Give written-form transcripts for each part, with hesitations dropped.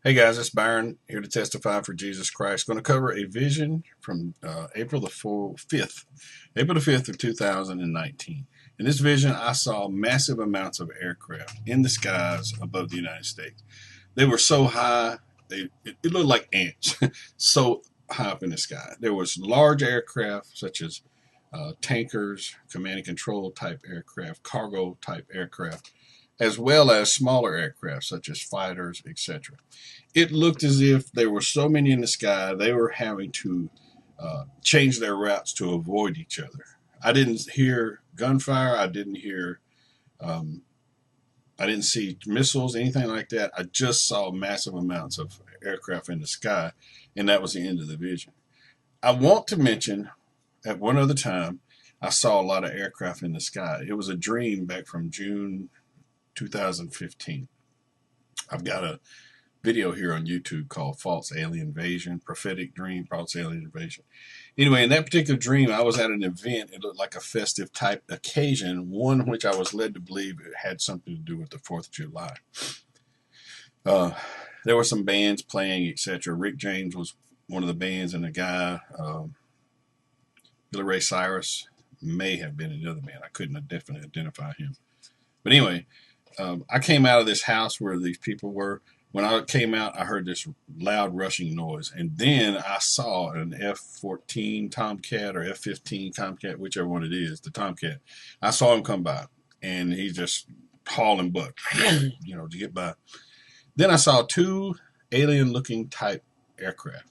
Hey guys, it's Byron here to testify for Jesus Christ. Going to cover a vision from April the 5th, April the 5th of 2019. In this vision, I saw massive amounts of aircraft in the skies above the United States. They were so high, it looked like ants, so high up in the sky. There was large aircraft such as tankers, command and control type aircraft, cargo type aircraft, as well as smaller aircraft such as fighters, etc. It looked as if there were so many in the sky, they were having to change their routes to avoid each other. I didn't hear gunfire. Um, I didn't see missiles, anything like that. I just saw massive amounts of aircraft in the sky, and that was the end of the vision. I want to mention at one other time, I saw a lot of aircraft in the sky. It was a dream back from June 2015. I've got a video here on YouTube called False Alien Invasion, Prophetic Dream, False Alien Invasion. Anyway, in that particular dream, I was at an event. It looked like a festive type occasion, one which I was led to believe it had something to do with the 4th of July. Uh, there were some bands playing, etc. Rick James was one of the bands, and a guy, Billy Ray Cyrus, may have been another man. I couldn't definitely identify him. But anyway, I came out of this house where these people were. When I came out, I heard this loud rushing noise, and then I saw an F-14 Tomcat or F-15 Tomcat, whichever one it is, the Tomcat. I saw him come by, and he's just hauling butt, to get by. Then I saw two alien-looking type aircraft.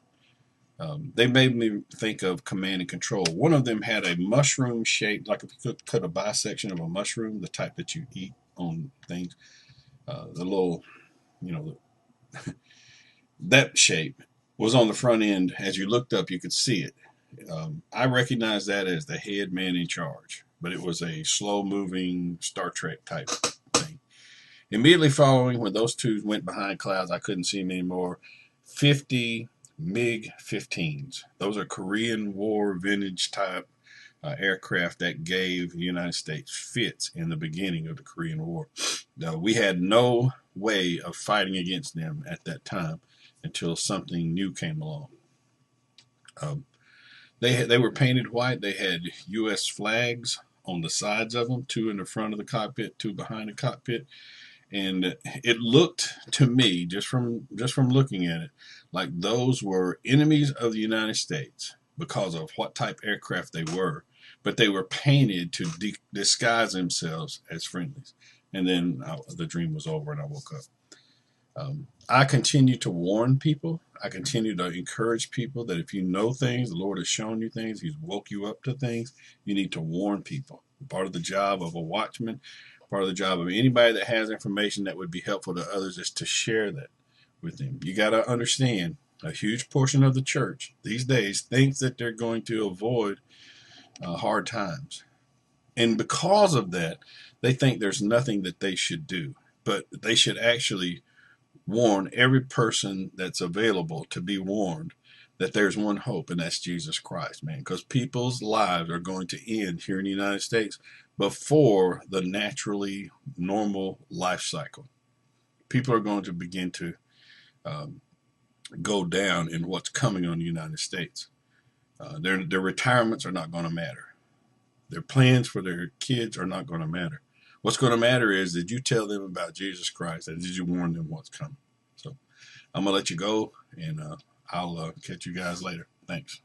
They made me think of command and control. One of them had a mushroom shape, like if you could cut a bisection of a mushroom, the type that you eat on things. The little, that shape was on the front end. As you looked up, you could see it. I recognized that as the head man in charge, but it was a slow-moving Star Trek type thing. Immediately following, when those two went behind clouds, I couldn't see them anymore. 50 MiG-15s. Those are Korean War vintage type aircraft that gave the United States fits in the beginning of the Korean War. We had no way of fighting against them at that time until something new came along. They were painted white. They had U.S. flags on the sides of them, two in the front of the cockpit, two behind the cockpit. And it looked to me, just from looking at it, like those were enemies of the United States because of what type aircraft they were. But they were painted to disguise themselves as friendlies. And then the dream was over and I woke up. I continue to warn people. I continue to encourage people that if you know things, the Lord has shown you things, He's woke you up to things, you need to warn people. Part of the job of a watchman, part of the job of anybody that has information that would be helpful to others is to share that with them. You got to understand, a huge portion of the church these days thinks that they're going to avoid hard times. And because of that, they think there's nothing that they should do. But they should actually warn every person that's available to be warned that there's one hope, and that's Jesus Christ, man. Because people's lives are going to end here in the United States before the naturally normal life cycle. People are going to begin to go down in what's coming on the United States. Their retirements are not going to matter. Their plans for their kids are not going to matter. What's going to matter is, did you tell them about Jesus Christ, and did you warn them what's coming? So I'm going to let you go, and I'll catch you guys later. Thanks.